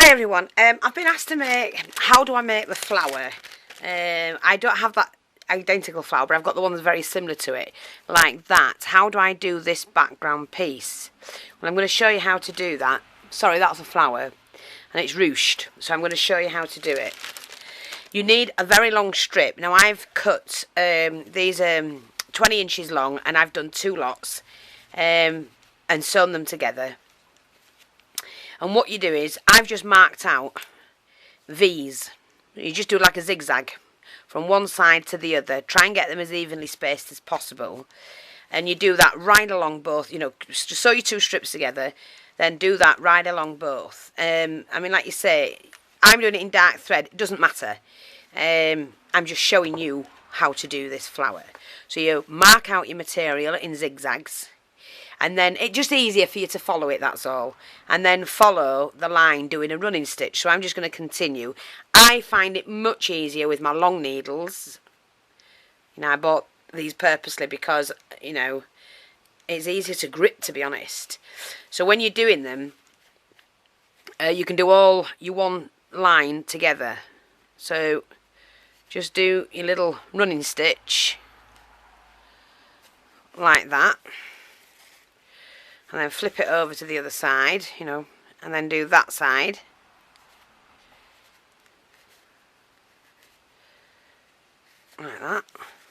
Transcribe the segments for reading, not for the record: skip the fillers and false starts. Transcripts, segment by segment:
Hi everyone, I've been asked to make, how do I make the flower? I don't have that identical flower, but I've got the one that's very similar to it, like that. How do I do this background piece? Well, I'm going to show you how to do that. Sorry, that's a flower, and it's ruched, so I'm going to show you how to do it. You need a very long strip. Now I've cut these 20 inches long, and I've done 2 lots, and sewn them together. And what you do is, I've just marked out V's. You just do like a zigzag from one side to the other. Try and get them as evenly spaced as possible. And you do that right along both, you know, just sew your 2 strips together, then do that right along both. I mean, like you say, I'm doing it in dark thread. It doesn't matter. I'm just showing you how to do this flower. So you mark out your material in zigzags. And then it's just easier for you to follow it, that's all. And then follow the line doing a running stitch. So I'm just going to continue. I find it much easier with my long needles. You know, I bought these purposely because, you know, it's easier to grip, to be honest. So when you're doing them, you can do all your one line together. So just do your little running stitch like that. And then flip it over to the other side, you know, and then do that side. Like that.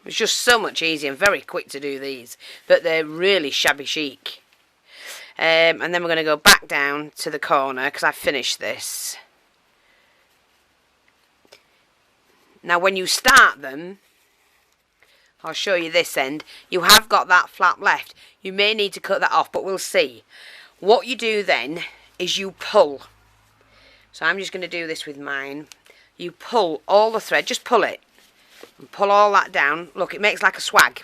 It's just so much easier and very quick to do these. But they're really shabby chic. And then we're going to go back down to the corner because I finished this. Now when you start them, I'll show you this end. You have got that flap left. You may need to cut that off, but we'll see. What you do then is you pull. So I'm just going to do this with mine. You pull all the thread. Just pull it. And pull all that down. Look, it makes like a swag.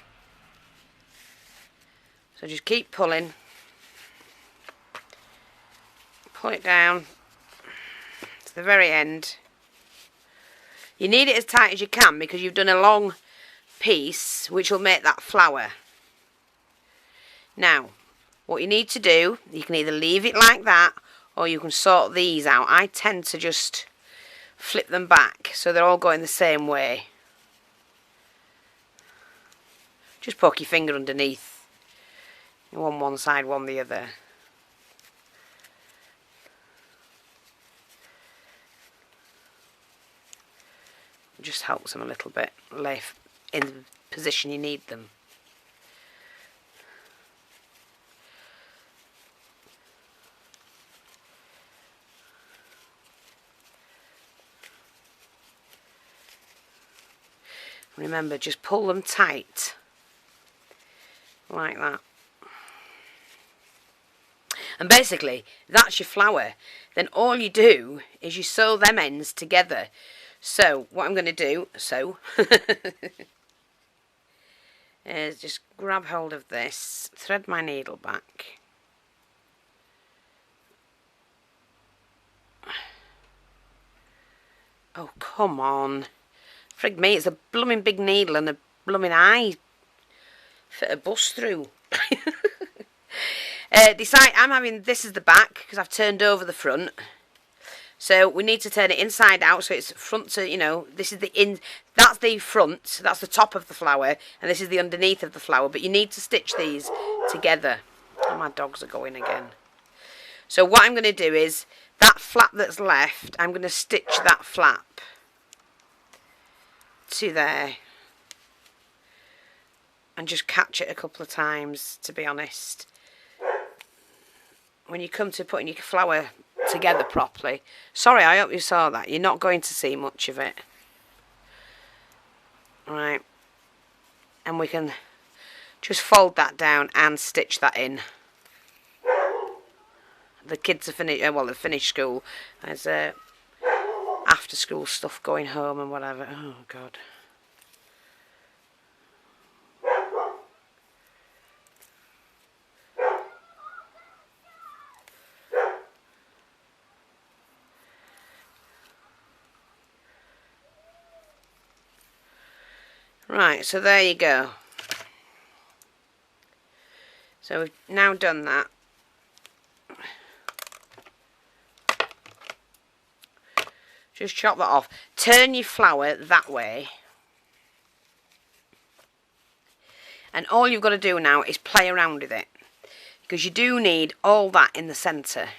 So just keep pulling. Pull it down to the very end. You need it as tight as you can because you've done a long piece which will make that flower. Now what you need to do, you can either leave it like that or you can sort these out. I tend to just flip them back so they're all going the same way. Just poke your finger underneath, one side, one the other. It just helps them a little bit lay in the position you need them. Remember, just pull them tight like that. And basically that's your flower. Then all you do is you sew them ends together. So what I'm going to do, is just grab hold of this, thread my needle back, oh come on, frig me, it's a blooming big needle and a blooming eye fit a bus through. Decide, I'm having this as the back because I've turned over the front. So we need to turn it inside out so it's front to, you know, this is the that's the front, that's the top of the flower, and this is the underneath of the flower, but you need to stitch these together. Oh, my dogs are going again. So what I'm going to do is, that flap that's left, I'm going to stitch that flap to there. And just catch it a couple of times, to be honest. When you come to putting your flower together properly. Sorry, I hope you saw that. You're not going to see much of it. Right. And we can just fold that down and stitch that in. The kids are finished, well, they've finished school. There's after school stuff going home and whatever. Oh, God. Right, so there you go. So we've now done that. Just chop that off. Turn your flower that way. And all you've got to do now is play around with it. Because you do need all that in the centre.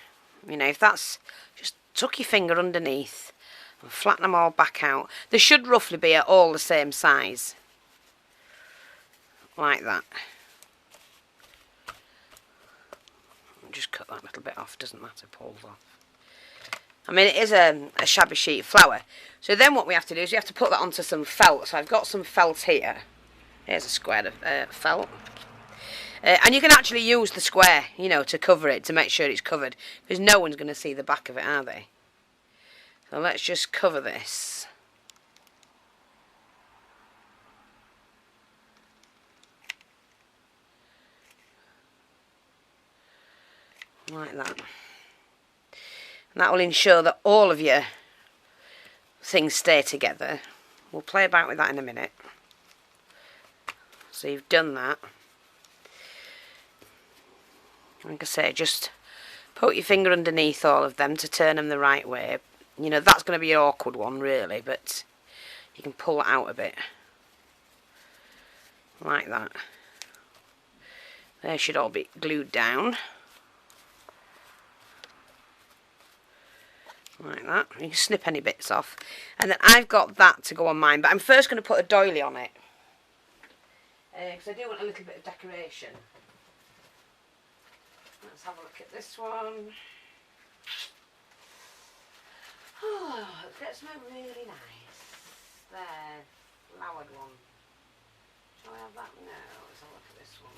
You know, if that's... Just tuck your finger underneath and flatten them all back out. They should roughly be at all the same size. Like that. Just cut that little bit off, doesn't matter, pulls off. I mean, it is a shabby chic flower. So then what we have to do is we have to put that onto some felt. So I've got some felt here. Here's a square of felt. And you can actually use the square, you know, to cover it, to make sure it's covered. Because no one's going to see the back of it, are they? So let's just cover this. Like that. And that will ensure that all of your things stay together. We'll play about with that in a minute. So you've done that. Like I say, just put your finger underneath all of them to turn them the right way. You know, that's going to be an awkward one really, but you can pull it out a bit. Like that. They should all be glued down. Like that. You can snip any bits off. And then I've got that to go on mine. But I'm first going to put a doily on it. Because I do want a little bit of decoration. Let's have a look at this one. Oh, it smells really nice. There. Flowered one. Shall I have that? No. Let's have a look at this one.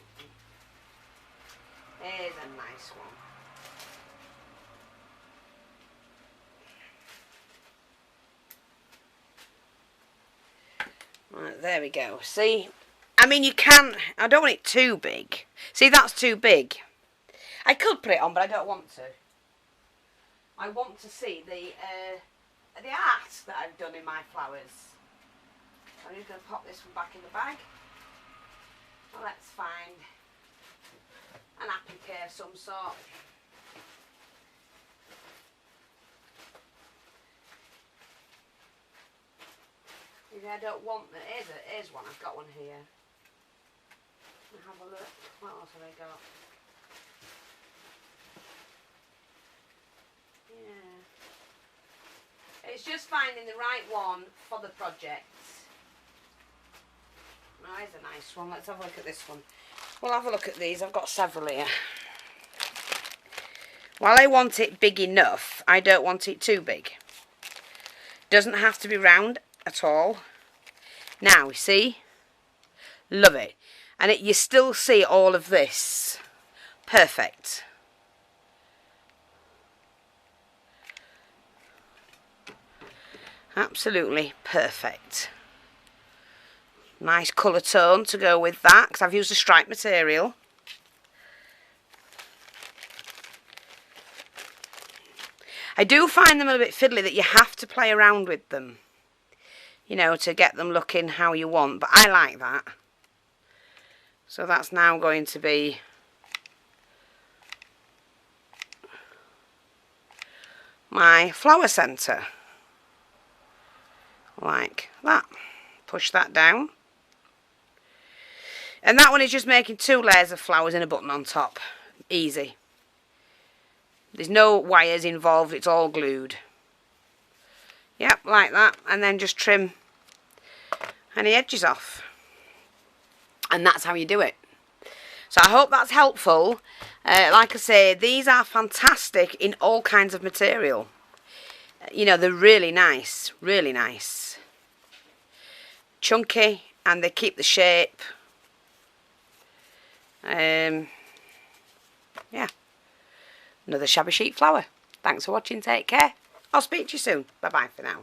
Here's a nice one. Right, there we go. See, I mean you can, I don't want it too big. See, that's too big. I could put it on, but I don't want to. I want to see the art that I've done in my flowers. I'm just going to pop this one back in the bag. Well, let's find an applique of some sort. I don't want that. Here's one. I've got one here. Have a look. What else have I got? Yeah. It's just finding the right one for the project. Oh, here's a nice one. Let's have a look at this one. We'll have a look at these. I've got several here. While I want it big enough, I don't want it too big. Doesn't have to be round at all. Now, you see? Love it. And you still see all of this. Perfect. Absolutely perfect. Nice colour tone to go with that, because I've used a striped material. I do find them a little bit fiddly that you have to play around with them, you know, to get them looking how you want, but I like that. So that's now going to be my flower centre, like that. Push that down, and that one is just making 2 layers of flowers and a button on top. Easy. There's no wires involved, it's all glued. Yep, like that, and then just trim any edges off. And that's how you do it. So I hope that's helpful. Like I say, these are fantastic in all kinds of material. You know, they're really nice, really nice. Chunky, and they keep the shape. Yeah. Another Shabby Chic flower. Thanks for watching, take care. I'll speak to you soon. Bye bye for now.